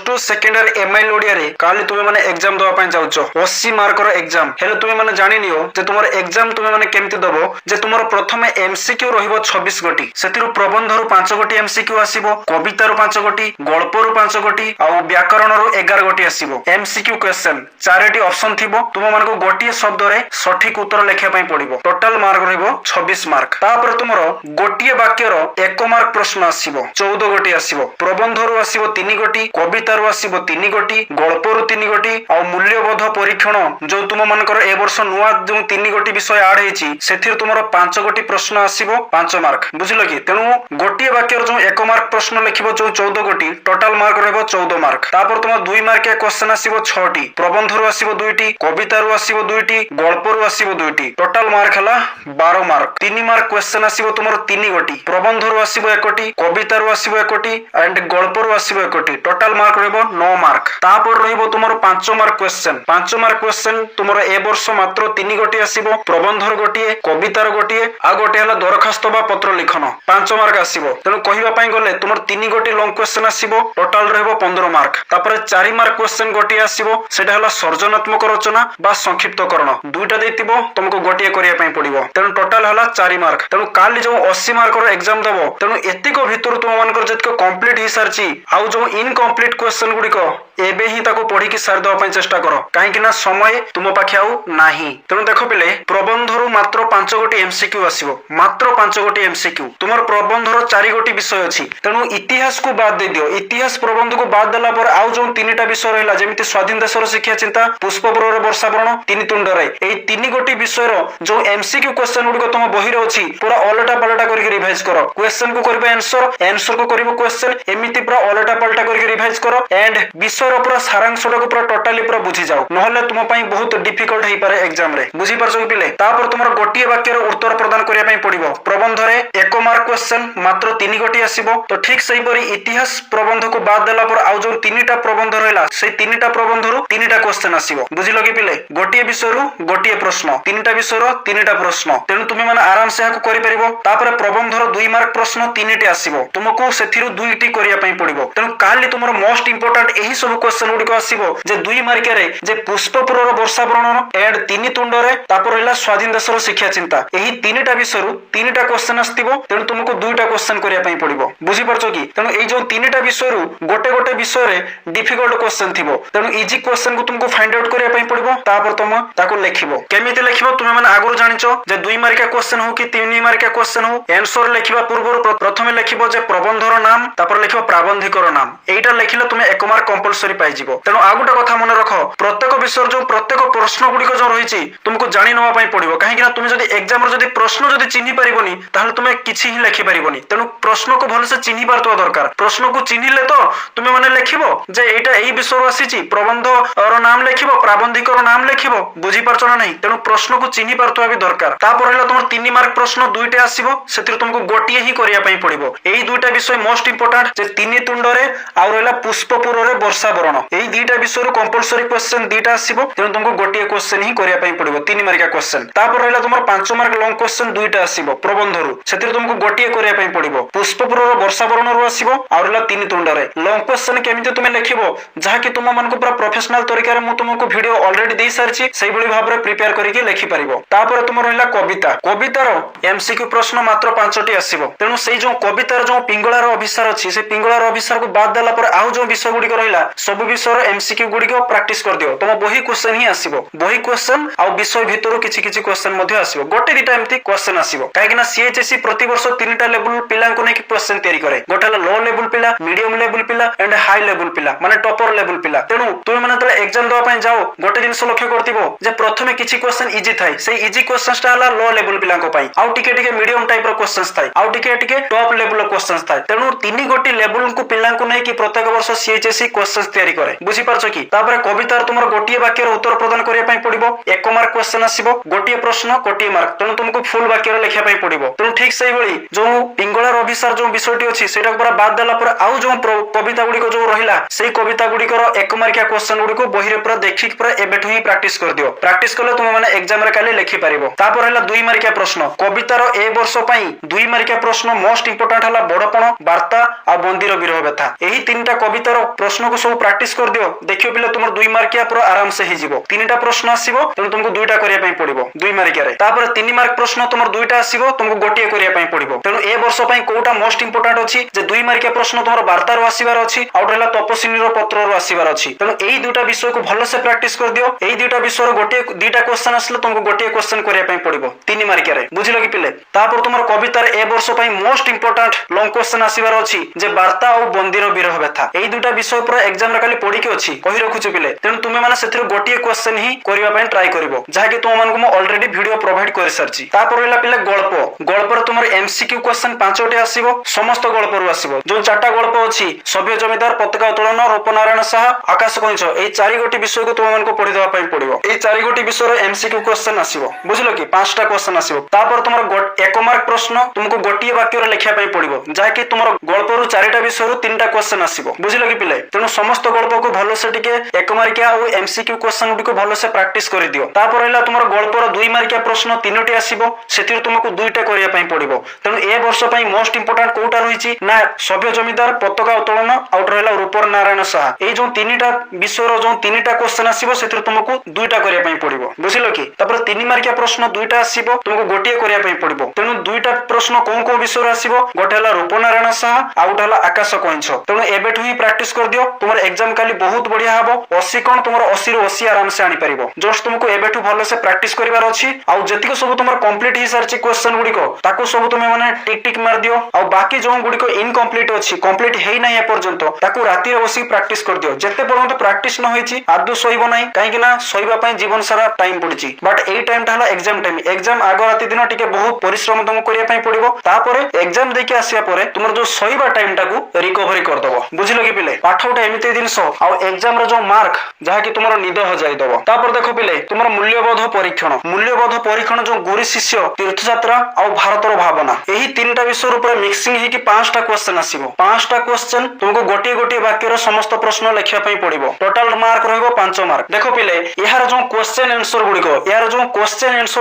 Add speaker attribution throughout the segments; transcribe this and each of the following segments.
Speaker 1: +2 second year MIL Odia रे काली तुमे माने एग्जाम दवा पई जाउचो 80 मार्क रो एग्जाम हेले तुमे माने जानि नियो जे तुमर एग्जाम तुमे माने केमति दबो जे तुमर प्रथमे एमसीक्यू रहिबो 26 गोटी सेतिरु प्रबंध रु 5 गोटी एमसीक्यू आसीबो कविता रु 5 गोटी गल्प रु 5 गोटी आ व्याकरण रु 11 गोटी आसीबो एमसीक्यू क्वेश्चन चारटी ऑप्शन थिबो तुम मानको गोटी शब्द रे सठिक उत्तर लेखिया पई पड़िबो टोटल मार्क रहिबो 26 मार्क तापर तुमरो गोटी वाक्य रो 1 मार्क प्रश्न आसीबो 14 गोटी आसीबो प्रबंध रु आसीबो 3 गोटी कविता रु आसीबो 3 गोटी गल्प रु 3 गोटी आ मूल्यबोध परीक्षण जो तुम मानकर ए वर्ष नुआ जो 3 गोटी विषय ऐड हेची सेथिर तुमरो 5 गोटी प्रश्न आसीबो 5 मार्क बुझिलो कि तेनु गोटी वाक्य जो 1 मार्क प्रश्न लिखिबो जो 14 गोटी टोटल मार्क रहबो 14 मार्क तापर तुम 2 मार्क क्वेश्चन आसीबो 6 टी प्रबंध रु आसीबो 2 टी कविता रु आसीबो 2 टी गल्प रु आसीबो 2 टी टोटल मार्क हला 12 मार्क 3 मार्क क्वेश्चन आसीबो तुमरो 3 गोटी प्रबंध रु आसीबो 1 टी कविता रु आसीबो 1 टी एंड गल्प रु आसीबो 1 टी टोटल मार्क रहबो 9 मार्क तापर रहबो तुमरो 5 मार्क क्वेश्चन 5 मार्क क्वेश्चन तुमरो ए वर्ष मात्र 3 गोटी आसीबो प्रबंधर गोटिए कवितार गोटिए आ गोटे हला दरखास्त बा पत्र लिखन 5 मार्क आसीबो तेनु कहिबा पई गले तुमरो 3 गोटी लॉन्ग क्वेश्चन आसीबो टोटल रहबो 15 मार्क तापर 4 मार्क क्वेश्चन गोटिए आसीबो सेटा हला सर्जनात्मक रचना बा संक्षिप्तकरण दुईटा देतिबो तुमको गोटिए करिया पई पड़िबो तेनु टोटल हला 4 मार्क तेनु काली जो 80 मार्क रो एग्जाम दबो तेनु एतिको भितर तुम मानकर जतको कंप्लीट हि सारची आ जो इनकम्प्लीट क्वेश्चन गुडिको एबे ही ताको पढ़ी की सार दवा चेष्टा करो कहीं ना समय तुम पाखे आउ नाही तेणु देख पिले प्रबंधरु मात्र 5 गोटी एमसीक्यू आसीबो मात्र 5 गोटी एमसीक्यू तुमर प्रबंधर 4 गोटी विषय अछि तेणु इतिहास को बाद दे दियो इतिहास प्रबंध को बाद देला पर आउ जो 3टा विषय रहला जेमिति स्वाधीन देशर शिक्षा चिंता पुष्पपुरर वर्षावरण तीन तुंड रे एई 3 गोटी विषय रो जो एमसीक्यू क्वेश्चन गुडी तुम बही रे अछि पूरा अलटा पलटा करके रिवाइज करो क्वेश्चन को करबे आंसर को करबो क्वेश्चन एमिति पूरा अलटा पलटा करके रिवाइज करो एंड विषय पूरा सारांशटा को पूरा टोटली पूरा बुझी जाओ नहले तुम पई बहुत डिफिकल्ट हेई पारे एग्जाम रे बुझी परछो कि पिले तापर तुमर गोटिए वाक्य रो उत्तर प्रदान करिया पई पड़िबो प्रबंध रे 1 मार्क क्वेश्चन मात्र 3 गोटी आसीबो तो ठीक सही परी इतिहास प्रबंध को बाद देला पर आउ जो 3टा प्रबंध रहला से 3टा प्रबंध रो 3टा क्वेश्चन आसीबो बुझिलो कि पिले गोटिए विषय रो गोटिए प्रश्न 3टा विषय रो 3टा प्रश्न तेनु तुमे माने आराम से हाको करि परिबो तापर प्रबंध रो 2 मार्क प्रश्न 3टी आसीबो तुमको सेथिरु 2टी करिया पई पड़िबो तेनु काली तुमर मोस्ट इंपोर्टेंट एही सब क्वेश्चन गुडी को आसीबो जे 2 मार्क रे जे पुष्पपुरर वर्षावरण एंड 3 तुंड रे तापर रहला स्वाधीन देशर शिक्षा चिंता एही 3टा विषय रो 3टा क्वेश्चन आस्तिबो तेनु तुमको 2टा क्वेश्चन करिया पई पड़िबो बुझी परछो कि तेनु एई जो 3टा विषय रो गोटे गोटे विषय रे डिफिकल्ट क्वेश्चन थिबो तेनु इजी क्वेश्चन को तुमको फाइंड आउट करिया पई पड़िबो तापर तुम ताको लिखिबो केमिति लिखिबो तुमे माने आगुर जानिचो जे 2 मार्क क्वेश्चन हो कि 3 मार्क क्वेश्चन हो आंसर लिखिबा पूर्व प्रथमे लिखिबो जे प्रबंधर नाम तापर लिखिबो प्राबंधिकर नाम एटा लिखिले तुमे 1 मार्क कंपलसरी पाइ जिवो तेनु आगुटा कथा मन रख प्रत्येक विषय जो प्रत्येक प्रश्न गुडी को जो रहिछि तुमको जानि नवा पई पड़िबो काहे कि ना तुमे जदी एग्जाम रो जदी प्रश्न जदी चिन्हि परिबोनी ताहले तुमे किछि ही लिखि परिबोनी तेनु प्रश्न को भल से चिन्हि पारतो दरकार प्रश्न को चिन्हिले तो तुमे माने लिखिबो जे एटा एई विषय रो आसीछि प्रबंध रो नाम लिखिबो प्राबंधिक रो नाम लिखिबो बुझी परछो ना नहीं तेनु प्रश्न को चिन्हि पारतो भी दरकार तापर रहला तुमर 3 मार्क प्रश्न 2टे आसीबो सेतिर तुमको गोटिए ही करिया पई पड़िबो एई 2टा विषय मोस्ट इंपोर्टेंट जे 3 तुंड रे आ रहला पुष्पपुर रे वर्षावरण एई 2टा विषय रो कंपलसरी क्वेश्चन 2टा आसीबो तेनु तुमको गोटिए क्वेश्चन ही करिया पई पड़िबो 3 मार्क क्वेश्चन तापर रहला तुमर 5 मार्क लॉन्ग क्वेश्चन 2टा आसीबो प्रबंध रो सेतिर तुमको गोटिए करिया पई पड़िबो पुष्पपुर रो वर्षावरण रो आसीबो आ रहला 3 तुंड रे लॉन्ग क्वेश्चन केमिति तुमे लिखिबो जहा कि तुम मन को पूरा प्रोफेशनल तरीका रे मु तुमको वीडियो ऑलरेडी देई सारछि सेही भली भाबरे प्रिपेयर करिके लिखि परिबो तापर तुम रहला कविता कवितार एमसीक्यू प्रश्न मात्र 5टी आसीबो तेनु सेही जो कवितार जो पिंगळार अभिसार अछि से पिंगळार अभिसार को बाद देला पर आउ जो विषय गुडी रहला सब विषय रो एमसीक्यू गुडी को प्रैक्टिस कर दियो तुम बही क्वेश्चन ही आसीबो बही क्वेश्चन आ विषय भितरो किछि किछि क्वेश्चन मध्ये आसीबो गोटे दिटा एमती क्वेश्चन आसीबो काहे कि ना सीएचएससी प्रति वर्ष 3टा लेवल पिला को नै कि क्वेश्चन तयारी करे गोटे लो लेवल पिला मीडियम लेवल पिला एंड हाई लेवल पिला माने टॉपर लेवल पिला तेनु तुमे माने तले एग्जाम दवा पय जाओ गोटे जिंस लक्ष्य करतिबो जे प्रथमे किछि क्वेश्चन इजी थाई से इजी क्वेश्चनस ता हला लो लेवल पिला को पय आउ टिके टिके मीडियम टाइप रो क्वेश्चंस थाई आउ टिके टिके टॉप लेवल रो क्वेश्चंस थाई तेनु 3 गोटी लेवल को पिला को नै कि प्रत्येक वर्ष सीएचएससी क्वेश्चंस तयारी करे बुझी परछो कि तापर कवितार तुमर गोटिए वाक्य रो उत्तर प्रदान करिया पय पड़िबो 1 मार्क क्वेश्चन आसीबो गोटिए प्रश्न कोटिए मार्क तेनु तुमको फुल वाक्य रो लिखिया पय पड़िबो तेनु ठीक सही भली जो पिंगळार अभिसार जो विषयटी अछि सेटा पूरा बाद देला पर आउ जो कविता गुडी को जो रहिला सेही कविता गुडी को 1 मार्क क्वेश्चन गुडी को बही रे पूरा देखि पूरा एबेठु ही प्रैक्टिस कर दियो प्रैक्टिस करले तुम माने एग्जाम रे काली लिखि परिबो तापर हला 2 मार्क प्रश्न कवितार ए वर्ष पई 2 मार्क प्रश्न मोस्ट इंपोर्टेंट हला बडपण वार्ता आ बंदीर विरह व्यथा एही 3टा कवितार प्रश्न को सब प्राक्टिस कर दियो देखियो पिले तुमर 2 मार्किया पूरा आराम से ही जीवो तीनटा प्रश्न आसीबो तेणु तुमको दुईटा करिया पई पड़िबो 2 मार्किया रे तापर 3 मार्क प्रश्न तुमर दुईटा आसीबो तुमको गोटिए करिया पई पड़िबो तेणु ए वर्ष पई कोटा मोस्ट इंपोर्टेंट अछि जे 2 मार्किया प्रश्न तुमर वार्ता रो आसीबार अछि आउट हला तपस्विनी रो पत्र रो आसीबार अछि तेणु एई दुईटा विषय को भलो से प्रैक्टिस कर दियो एई दुईटा विषय रो गोटे दुईटा क्वेश्चन आसले तुमको गोटे क्वेश्चन करिया पई पड़िबो 3 मार्किया रे बुझिलो कि पिले तापर तुमर कविता रे ए वर्ष पई मोस्ट इंपोर्टेंट लॉन्ग क्वेश्चन आसीबार अछि जे वार्ता और बंदीर विरह व्यथा एई दुईटा विषय पूरा एग्जाम रे खाली पढी के अछि कहि रखुछु पिले तेणु तुमे माने सेथिर गोटे क्वेश्चन ही करिया पई ट्राई करिवो जहा कि तुम मानको म ऑलरेडी वीडियो प्रोवाइड कर सारछि तापर रहला पिले गल्प रे तुमर एमसीक्यू क्वेश्चन 5टी आसीबो समस्त गल्प रो आसीबो जो 4टा गल्प अछि सभ्य जमीदार पताका उत्तोलन रूपनारायण साहा आकाश कइछ एई 4 गोटी विषय को तुम मानको पढि देबा पई पड़िबो एई 4 गोटी विषय रो एमसीक्यू क्वेश्चन आसीबो बुझिलो कि 5टा क्वेश्चन आसीबो तापर तुमर 1 मार्क प्रश्न तुमको गोटिए वाक्य रे लिखिया पई पड़िबो जहा कि तुमर गल्प रो 4टा विषय रो 3टा क्वेश्चन आसीबो बुझिलो कि पिले तेनु समस्त गल्प को भलो से टिके 1 मार्किया और एमसीक्यू क्वेश्चन गुडी को भलो से प्रैक्टिस करि दियो तापर रहला तुमर गल्प रो 2 मार्किया प्रश्न 3टी आसीबो सेतिर तुमको 2टा करिया पई पड़िबो तेनु ए वर्ष पई मोस्ट इंपोर्टेंट कोटा रहिछि ना सभ्य जमीदार पताका उत्तोलन आउट रहला रूपनारायण साहा ए जो 3टा विषय रो जो 3टा क्वेश्चन आसीबो सेतिर तुमको 2टा करिया पई पड़िबो बुझिलो कि तापर 3 मार्किया प्रश्न 2टा आसीबो तुमको गोटिए करिया पई पड़िबो तेनु 2टा प्रश्न कोन विषय रो आसीबो गोटे हला रूपनारायण साहा आउट हला आकाश कइछ तेनु एबेठु ही प्रैक्टिस कर दियो तुमर एग्जाम काली बहुत बढ़िया हबो 80 कोन तुमर 80 रो 80 आराम से आनी परिबो जस्ट तुमको एबेठु भलो से प्रैक्टिस करिवार अछि आ जतिको सब तुमर कंप्लीट ही सरछि क्वेश्चन गुडी को ताको सब तुमे माने टिक टिक मार दियो आ बाकी जो गुडी को इनकम्प्लीट अछि कंप्लीट हेई नै ए पर्यंत ताको राती रे बसी प्रैक्टिस कर दियो जते पर्यंत प्रैक्टिस न होइछि आदु सोइबो नै काहे कि ना सोइबा पई जीवन सारा टाइम पड़िछि बट एई टाइम ता हला एग्जाम आगो राती दिन टिके बहुत परिश्रम तुमको करिया पई पड़िबो तापर एग्जाम देके आसिया परे तुमर जो सोइबा टाइम टाको रिकवरी कर दबो बुझिलो कि पिले पाठोटा एमिते दिनसो आ एग्जाम रो जो मार्क जहा कि तुमर निद हो जाई दबो तापर देखो पिले तुमर मूल्यबोध परीक्षण जो गुरु शिष्य तीर्थयात्रा और भारत रो भावना एही 3टा विषय ऊपर मिक्सिंग हे कि 5टा क्वेश्चन आसीबो 5टा क्वेश्चन तुमको गोटे गोटे वाक्य रो समस्त प्रश्न लिखिया पई पड़िबो टोटल मार्क रहइबो 5 मार्क देखो पिले यार जो क्वेश्चन आंसर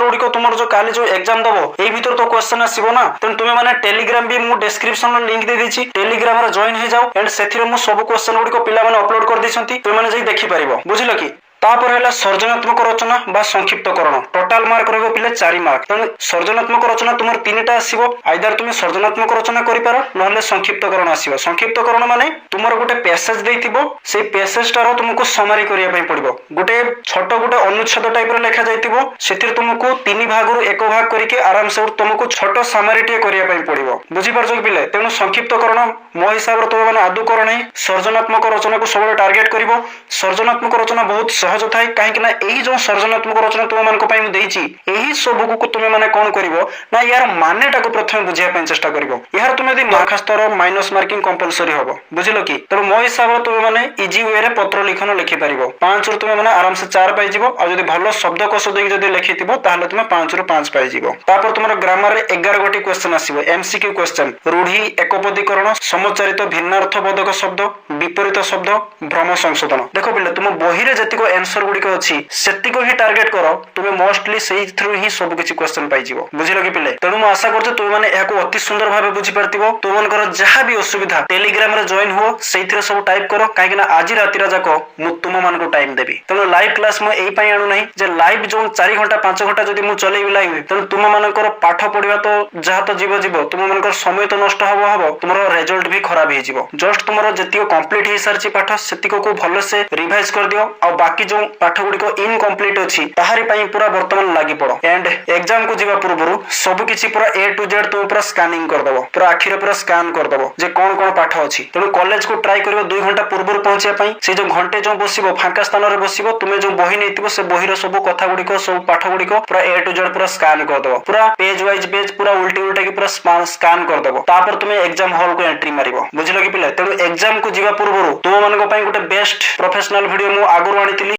Speaker 1: गुडी को तुमर जो काली जो एग्जाम दबो एही भीतर तो क्वेश्चन आसीबो ना त तुमे माने टेलीग्राम भी मु डिस्क्रिप्शन रो लिंक दे देछि टेलीग्राम रे जॉइन हे जाओ एंड सेथिरे मु सब क्वेश्चन गुडी को पिला माने अपलोड कर दिसंती तुमे माने जे देखि परिबो बुझिलो कि तापर हैला सर्जनात्मक रचना बा संक्षिप्तकरण टोटल मार्क रहबो पिले 4 मार्क त सर्जनात्मक रचना तुमर 3टा आसीबो आइदर तुमे सर्जनात्मक रचना करि पारो नहले संक्षिप्तकरण आसीबो संक्षिप्तकरण माने तुमर गोटे पैसेज देइथिबो से पैसेज टारो तुमको समरी करिया पई पड़िबो गोटे छोटो गोटे अनुच्छेद टाइप रो लेखा जाइथिबो सेतिर तुमको 3 भाग रो 1 भाग करिके आराम से तुमको छोटो समरी टे करिया पई पड़िबो बुझि परछो पिले तेनु संक्षिप्तकरण मो हिसाब रो तो माने आदु करण सर्जनात्मक रचना को सबले टार्गेट करिवो सर्जनात्मक रचना बहुत सहज थाए काहे कि ना एही जो सर्जनात्मक रचना तुम मान को पई मु देइची एही सब को तुमे माने कोन करिवो ना यार मानेटा को प्रथम बुझिया पई चेष्टा करिवो यार तुमे यदि मार्क स्तर माइनस मार्किंग कंपलसरी होबो बुझिलो कि त मो हिसाब रो तुमे माने इजी वे रे पत्र लिखन लिखि परिवो 5 रो तुमे माने आराम से 4 पाई जिवो आ जदी भलो शब्दकोश देइ जदी लिखितिबो ताहले तुमे 5 रो 5 पाई जिवो तापर तुमर ग्रामर रे 11 गोटी क्वेश्चन आसीबो एमसीक्यू क्वेश्चन रूढ़ी एकपदीकरण समचारित भिन्नार्थबोधक शब्द विपरीत शब्द भ्रम संशोधन देखो पिले तुम बही रे जतिको आंसर गुडी को अछि सेतिको ही टार्गेट करो तुमे मोस्टली सेही थ्रू ही सब किछि क्वेश्चन पाई जिवो बुझिलो कि पिले तेनु म आशा करते तुम माने याको अति सुंदर भाबे बुझि परतिबो तुम मनकर जहा भी असुविधा टेलीग्राम रे जॉइन हो सेहिथरे सब टाइप करो काहे कि ना आज राती रा जाको मु तुम मान को टाइम देबी तेनु लाइव क्लास म एई पई आनु नाही जे लाइव जो 4 घंटा 5 घंटा जदी मु चलेबी लाइव तेनु तुम मानकर पाठ पढिबा तो जहा तो जीव तुम मानकर समय तो नष्ट हबो तुमरो रिजल्ट भी खराब हे जिवो जस्ट तुमरो जतिको कंप्लीट हे सरची पाठ सेतिको को भलो से रिवाइज कर दियो आ बाकी जो पाठ गुडी को इनकम्प्लीट अछि ताहारी पई पूरा वर्तमान लागि पड़ो एंड एग्जाम को जीवा पूर्वरु सब किछि पूरा ए टू जेड तुम पूरा स्कैनिंग कर दबो पूरा आखिर पूरा स्कैन कर दबो जे कोन कोन पाठ अछि तेनु कॉलेज को ट्राई करिवो 2 घंटा पूर्वरु पहुंचिया पई से जो घंटे जो बसिबो फांका स्थान रे बसिबो तुमे जो बही नेतिबो से बही रो सब कथा गुडी को सब पाठ गुडी को पूरा ए टू जेड पूरा स्कैन कर दबो पूरा पेज वाइज पेज पूरा उल्टी उल्टा के पूरा स्कैन कर दबो तापर तुमे एग्जाम हॉल को एंट्री मारिबो बुझिलो कि पिले तेनु एग्जाम को जीवा पूर्वरु तुम मानको पई गोटे बेस्ट प्रोफेशनल वीडियो मु आगुर आनितिली